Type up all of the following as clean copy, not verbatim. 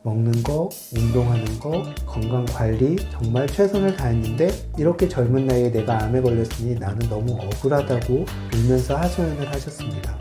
먹는 거, 운동하는 거, 건강 관리 정말 최선을 다했는데 이렇게 젊은 나이에 내가 암에 걸렸으니 나는 너무 억울하다고 울면서 하소연을 하셨습니다.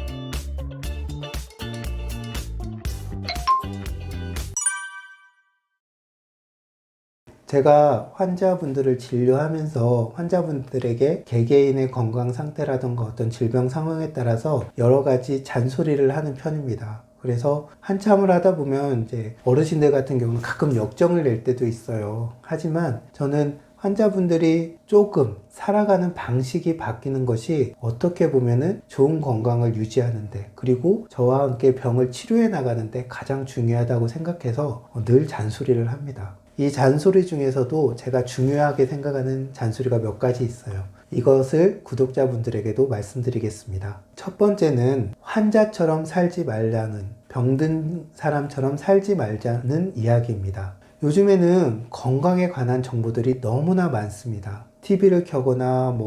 제가 환자분들을 진료하면서 환자분들에게 개개인의 건강 상태라든가 어떤 질병 상황에 따라서 여러 가지 잔소리를 하는 편입니다. 그래서 한참을 하다 보면 이제 어르신들 같은 경우는 가끔 역정을 낼 때도 있어요. 하지만 저는 환자분들이 조금 살아가는 방식이 바뀌는 것이 어떻게 보면은 좋은 건강을 유지하는데, 그리고 저와 함께 병을 치료해 나가는데 가장 중요하다고 생각해서 늘 잔소리를 합니다. 이 잔소리 중에서도 제가 중요하게 생각하는 잔소리가 몇 가지 있어요. 이것을 구독자분들에게도 말씀드리겠습니다. 첫 번째는 환자처럼 살지 말라는, 병든 사람처럼 살지 말자는 이야기입니다. 요즘에는 건강에 관한 정보들이 너무나 많습니다. TV를 켜거나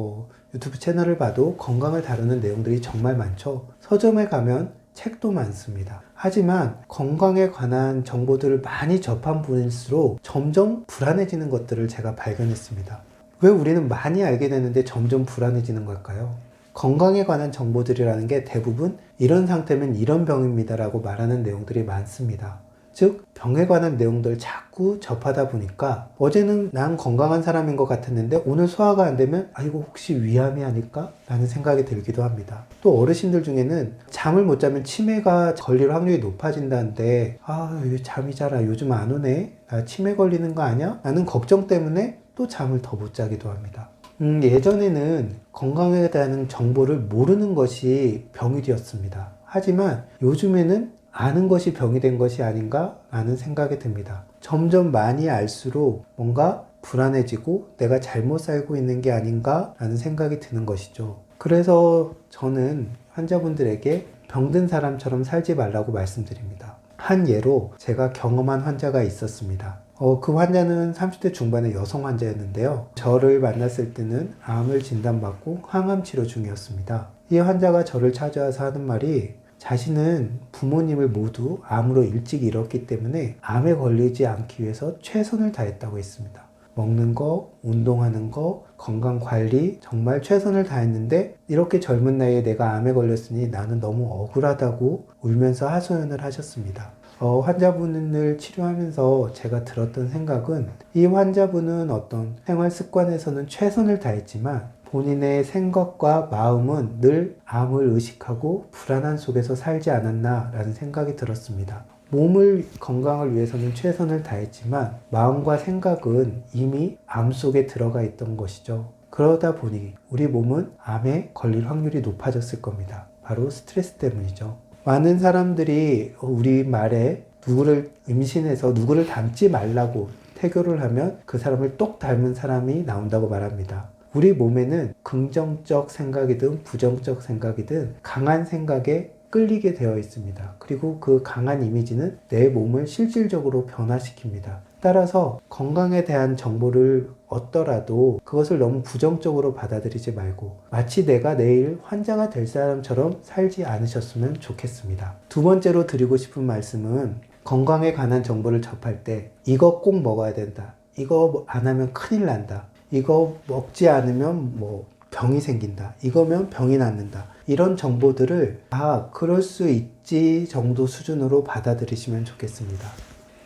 유튜브 채널을 봐도 건강을 다루는 내용들이 정말 많죠. 서점에 가면 책도 많습니다. 하지만 건강에 관한 정보들을 많이 접한 분일수록 점점 불안해지는 것들을 제가 발견했습니다. 왜 우리는 많이 알게 되는데 점점 불안해지는 걸까요? 건강에 관한 정보들이라는 게 대부분 이런 상태면 이런 병입니다 라고 말하는 내용들이 많습니다. 즉 병에 관한 내용들을 자꾸 접하다 보니까 어제는 난 건강한 사람인 것 같았는데 오늘 소화가 안 되면 이거 혹시 위암이 아닐까? 라는 생각이 들기도 합니다. 또 어르신들 중에는 잠을 못 자면 치매가 걸릴 확률이 높아진다는데 왜 잠이 잘 요즘 안 오네? 나 치매 걸리는 거 아니야? 라는 걱정 때문에 또 잠을 더 못 자기도 합니다. 예전에는 건강에 대한 정보를 모르는 것이 병이 되었습니다. 하지만 요즘에는 아는 것이 병이 된 것이 아닌가 라는 생각이 듭니다. 점점 많이 알수록 뭔가 불안해지고 내가 잘못 살고 있는 게 아닌가 라는 생각이 드는 것이죠. 그래서 저는 환자분들에게 병든 사람처럼 살지 말라고 말씀드립니다. 한 예로 제가 경험한 환자가 있었습니다. 그 환자는 30대 중반의 여성 환자였는데요. 저를 만났을 때는 암을 진단받고 항암 치료 중이었습니다. 이 환자가 저를 찾아와서 하는 말이, 자신은 부모님을 모두 암으로 일찍 잃었기 때문에 암에 걸리지 않기 위해서 최선을 다했다고 했습니다. 먹는 거, 운동하는 거, 건강 관리 정말 최선을 다했는데 이렇게 젊은 나이에 내가 암에 걸렸으니 나는 너무 억울하다고 울면서 하소연을 하셨습니다. 환자분을 치료하면서 제가 들었던 생각은, 이 환자분은 어떤 생활 습관에서는 최선을 다했지만 본인의 생각과 마음은 늘 암을 의식하고 불안한 속에서 살지 않았나 라는 생각이 들었습니다. 몸을 건강을 위해서는 최선을 다했지만 마음과 생각은 이미 암 속에 들어가 있던 것이죠. 그러다 보니 우리 몸은 암에 걸릴 확률이 높아졌을 겁니다. 바로 스트레스 때문이죠. 많은 사람들이 우리 말에 누구를 임신해서 누구를 닮지 말라고 태교를 하면 그 사람을 똑 닮은 사람이 나온다고 말합니다. 우리 몸에는 긍정적 생각이든 부정적 생각이든 강한 생각에 끌리게 되어 있습니다. 그리고 그 강한 이미지는 내 몸을 실질적으로 변화시킵니다. 따라서 건강에 대한 정보를 얻더라도 그것을 너무 부정적으로 받아들이지 말고 마치 내가 내일 환자가 될 사람처럼 살지 않으셨으면 좋겠습니다. 두 번째로 드리고 싶은 말씀은, 건강에 관한 정보를 접할 때 이거 꼭 먹어야 된다, 이거 안 하면 큰일 난다, 이거 먹지 않으면 병이 생긴다, 이거면 병이 낫는다, 이런 정보들을 그럴 수 있지 정도 수준으로 받아들이시면 좋겠습니다.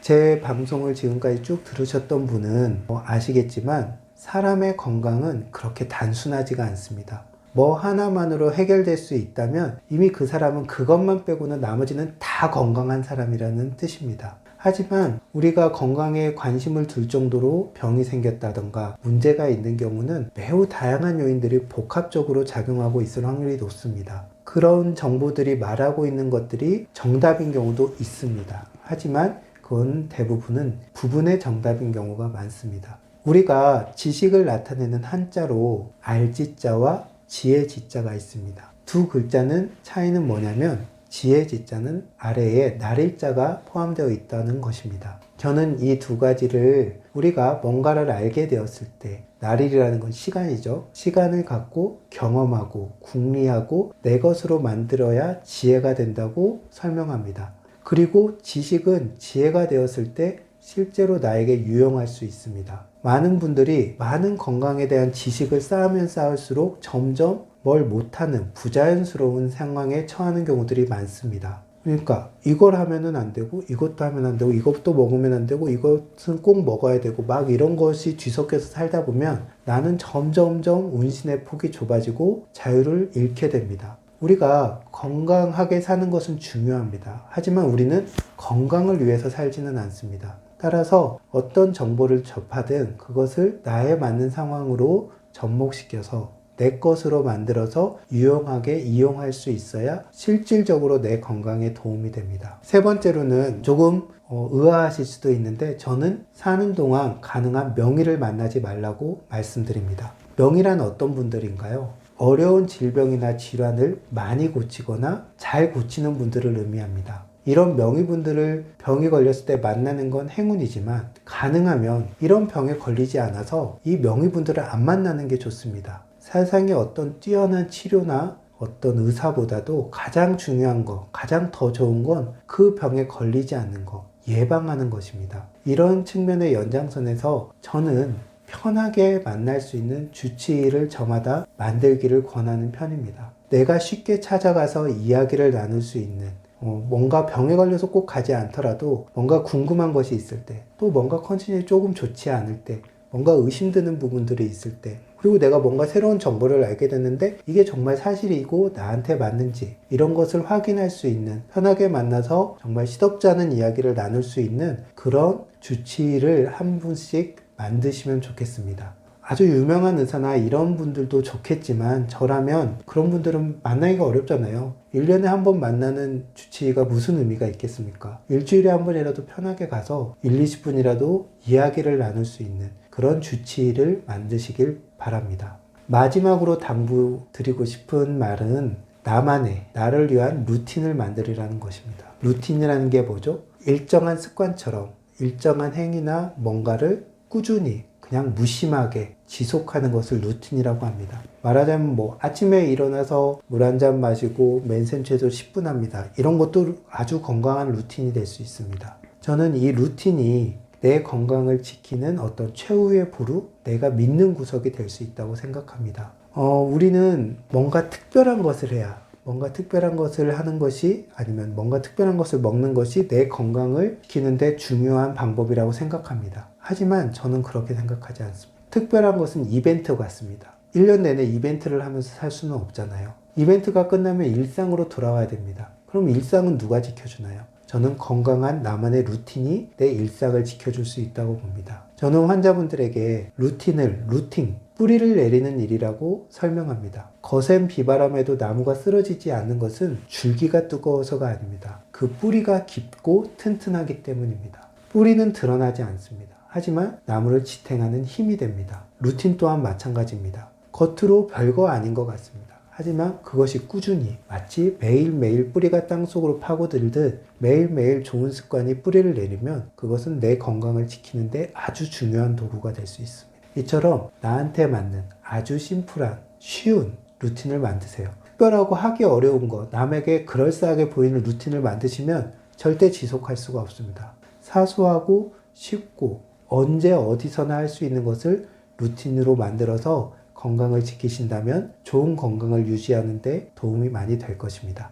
제 방송을 지금까지 쭉 들으셨던 분은 아시겠지만 사람의 건강은 그렇게 단순하지가 않습니다. 하나만으로 해결될 수 있다면 이미 그 사람은 그것만 빼고는 나머지는 다 건강한 사람이라는 뜻입니다. 하지만 우리가 건강에 관심을 둘 정도로 병이 생겼다던가 문제가 있는 경우는 매우 다양한 요인들이 복합적으로 작용하고 있을 확률이 높습니다. 그런 정보들이 말하고 있는 것들이 정답인 경우도 있습니다. 하지만 그건 대부분은 부분의 정답인 경우가 많습니다. 우리가 지식을 나타내는 한자로 알지자와 지혜지자가 있습니다. 두 글자는 차이는 뭐냐면, 지혜지자는 아래에 날일자가 포함되어 있다는 것입니다. 저는 이 두 가지를 우리가 뭔가를 알게 되었을 때, 날일이라는 건 시간이죠. 시간을 갖고 경험하고 궁리하고 내 것으로 만들어야 지혜가 된다고 설명합니다. 그리고 지식은 지혜가 되었을 때 실제로 나에게 유용할 수 있습니다. 많은 분들이 많은 건강에 대한 지식을 쌓으면 쌓을수록 점점 뭘 못하는 부자연스러운 상황에 처하는 경우들이 많습니다. 그러니까 이걸 하면은 안 되고 이것도 하면 안 되고 이것도 먹으면 안 되고 이것은 꼭 먹어야 되고 막 이런 것이 뒤섞여서 살다 보면 나는 점점점 운신의 폭이 좁아지고 자유를 잃게 됩니다. 우리가 건강하게 사는 것은 중요합니다. 하지만 우리는 건강을 위해서 살지는 않습니다. 따라서 어떤 정보를 접하든 그것을 나에 맞는 상황으로 접목시켜서 내 것으로 만들어서 유용하게 이용할 수 있어야 실질적으로 내 건강에 도움이 됩니다. 세 번째로는 조금 의아하실 수도 있는데 저는 사는 동안 가능한 명의를 만나지 말라고 말씀드립니다. 명의란 어떤 분들인가요? 어려운 질병이나 질환을 많이 고치거나 잘 고치는 분들을 의미합니다. 이런 명의분들을 병이 걸렸을 때 만나는 건 행운이지만 가능하면 이런 병에 걸리지 않아서 이 명의분들을 안 만나는 게 좋습니다. 세상에 어떤 뛰어난 치료나 어떤 의사보다도 가장 중요한 거, 가장 더 좋은 건 그 병에 걸리지 않는 거, 예방하는 것입니다. 이런 측면의 연장선에서 저는 편하게 만날 수 있는 주치의를 저마다 만들기를 권하는 편입니다. 내가 쉽게 찾아가서 이야기를 나눌 수 있는 뭔가 병에 걸려서 꼭 가지 않더라도 뭔가 궁금한 것이 있을 때, 또 뭔가 컨디션이 조금 좋지 않을 때, 뭔가 의심드는 부분들이 있을 때, 그리고 내가 뭔가 새로운 정보를 알게 됐는데 이게 정말 사실이고 나한테 맞는지 이런 것을 확인할 수 있는, 편하게 만나서 정말 시덥지 않은 이야기를 나눌 수 있는 그런 주치의를 한 분씩 만드시면 좋겠습니다. 아주 유명한 의사나 이런 분들도 좋겠지만 저라면 그런 분들은 만나기가 어렵잖아요. 1년에 한 번 만나는 주치의가 무슨 의미가 있겠습니까? 일주일에 한 번이라도 편하게 가서 1, 20분이라도 이야기를 나눌 수 있는 그런 주치의를 만드시길 바랍니다. 마지막으로 당부드리고 싶은 말은 나만의, 나를 위한 루틴을 만들으라는 것입니다. 루틴이라는 게 뭐죠? 일정한 습관처럼 일정한 행위나 뭔가를 꾸준히 그냥 무심하게 지속하는 것을 루틴이라고 합니다. 말하자면 아침에 일어나서 물 한 잔 마시고 맨센체조 10분 합니다. 이런 것도 아주 건강한 루틴이 될 수 있습니다. 저는 이 루틴이 내 건강을 지키는 어떤 최후의 보루, 내가 믿는 구석이 될 수 있다고 생각합니다. 우리는 뭔가 특별한 것을 해야, 뭔가 특별한 것을 하는 것이 아니면 뭔가 특별한 것을 먹는 것이 내 건강을 지키는데 중요한 방법이라고 생각합니다. 하지만 저는 그렇게 생각하지 않습니다. 특별한 것은 이벤트 같습니다. 1년 내내 이벤트를 하면서 살 수는 없잖아요. 이벤트가 끝나면 일상으로 돌아와야 됩니다. 그럼 일상은 누가 지켜주나요? 저는 건강한 나만의 루틴이 내 일상을 지켜줄 수 있다고 봅니다. 저는 환자분들에게 루팅, 뿌리를 내리는 일이라고 설명합니다. 거센 비바람에도 나무가 쓰러지지 않는 것은 줄기가 두꺼워서가 아닙니다. 그 뿌리가 깊고 튼튼하기 때문입니다. 뿌리는 드러나지 않습니다. 하지만 나무를 지탱하는 힘이 됩니다. 루틴 또한 마찬가지입니다. 겉으로 별거 아닌 것 같습니다. 하지만 그것이 꾸준히 마치 매일매일 뿌리가 땅속으로 파고들듯 매일매일 좋은 습관이 뿌리를 내리면 그것은 내 건강을 지키는데 아주 중요한 도구가 될 수 있습니다. 이처럼 나한테 맞는 아주 심플한 쉬운 루틴을 만드세요. 특별하고 하기 어려운 것, 남에게 그럴싸하게 보이는 루틴을 만드시면 절대 지속할 수가 없습니다. 사소하고 쉽고 언제 어디서나 할 수 있는 것을 루틴으로 만들어서 건강을 지키신다면 좋은 건강을 유지하는 데 도움이 많이 될 것입니다.